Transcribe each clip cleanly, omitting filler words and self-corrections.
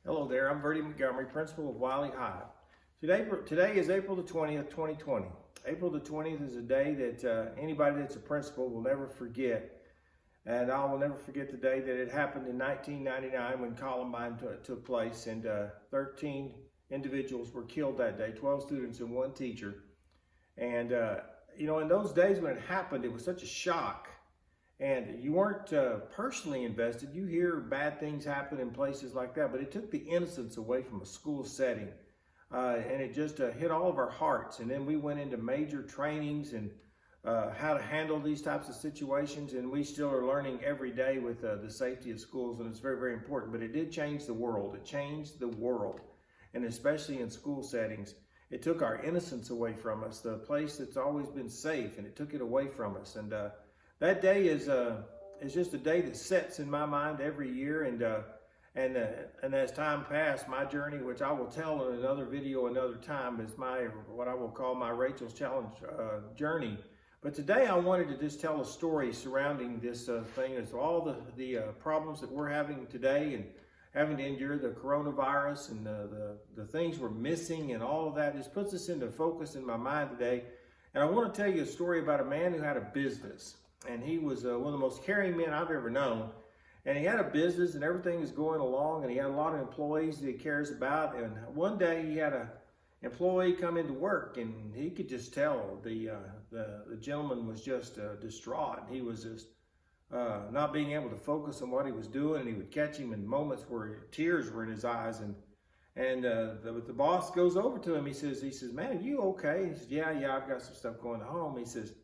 Hello there, I'm Verdi Montgomery, principal of Wiley High. Today is April the 20th, 2020. April the 20th is a day that anybody that's a principal will never forget. And I will never forget the day that it happened in 1999 when Columbine took place, and 13 individuals were killed that day, 12 students and one teacher. And in those days when it happened, it was such a shock. And you weren't personally invested. You hear bad things happen in places like that, but it took the innocence away from a school setting. And it just hit all of our hearts. And then we went into major trainings and how to handle these types of situations. And we still are learning every day with the safety of schools. And it's very, very important. But it did change the world. It changed the world. And especially in school settings, it took our innocence away from us, the place that's always been safe, and it took it away from us. And that day is just a day that sets in my mind every year, and as time passed, my journey, which I will tell in another video another time, is what I will call my Rachel's Challenge journey. But today I wanted to just tell a story surrounding this thing. It's all the problems that we're having today and having to endure the coronavirus and the things we're missing and all of that. Just puts us into focus in my mind today. And I want to tell you a story about a man who had a business. And he was one of the most caring men I've ever known. And he had a business and everything was going along, and he had a lot of employees that he cares about. And one day he had an employee come into work, and he could just tell the gentleman was just distraught. He was just not being able to focus on what he was doing, and he would catch him in moments where tears were in his eyes. And the boss goes over to him. He says, "Man, are you okay?" He says, "Yeah, I've got some stuff going home." He says,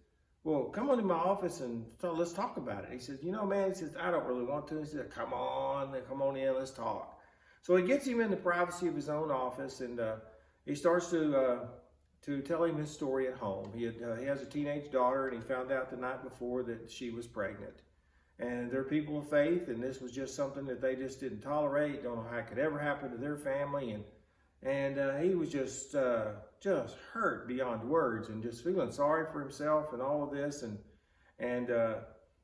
"Well, come on to my office and let's talk about it." He says, "Man," he says, "I don't really want to." He said, come on in, let's talk." So he gets him in the privacy of his own office, and he starts to tell him his story at home. He has a teenage daughter, and he found out the night before that she was pregnant. And they're people of faith, and this was just something that they just didn't tolerate. Don't know how it could ever happen to their family, and he was just hurt beyond words, and just feeling sorry for himself and all of this. And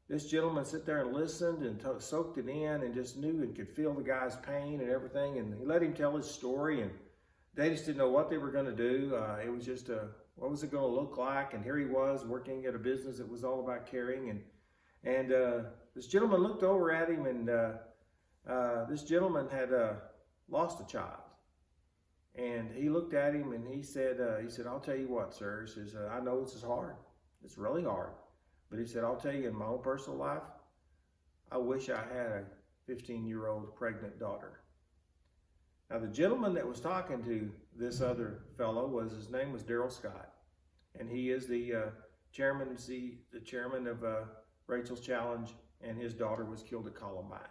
this gentleman sat there and listened and soaked it in, and just knew and could feel the guy's pain and everything. And he let him tell his story, and they just didn't know what they were going to do. It was just what was it going to look like? And here he was working at a business that was all about caring. And this gentleman looked over at him, and this gentleman had lost a child. And he looked at him and he said, "I'll tell you what, sir." He says, "I know this is hard. It's really hard. But," he said, "I'll tell you, in my own personal life, I wish I had a 15-year-old pregnant daughter." Now, the gentleman that was talking to this other fellow his name was Darrell Scott. And he is the chairman of Rachel's Challenge, and his daughter was killed at Columbine.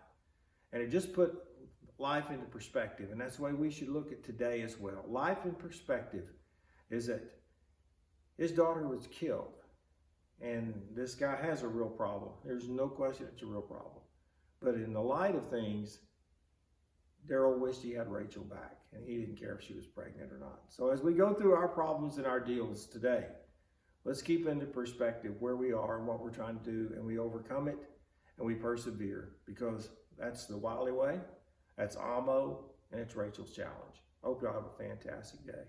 And it just put life into perspective, and that's the way we should look at today as well. Life in perspective is that his daughter was killed, and this guy has a real problem. There's no question it's a real problem. But in the light of things, Darrell wished he had Rachel back, and he didn't care if she was pregnant or not. So as we go through our problems and our deals today, let's keep into perspective where we are and what we're trying to do, and we overcome it, and we persevere, because that's the Wiley way. That's AMO, and it's Rachel's Challenge. Hope y'all have a fantastic day.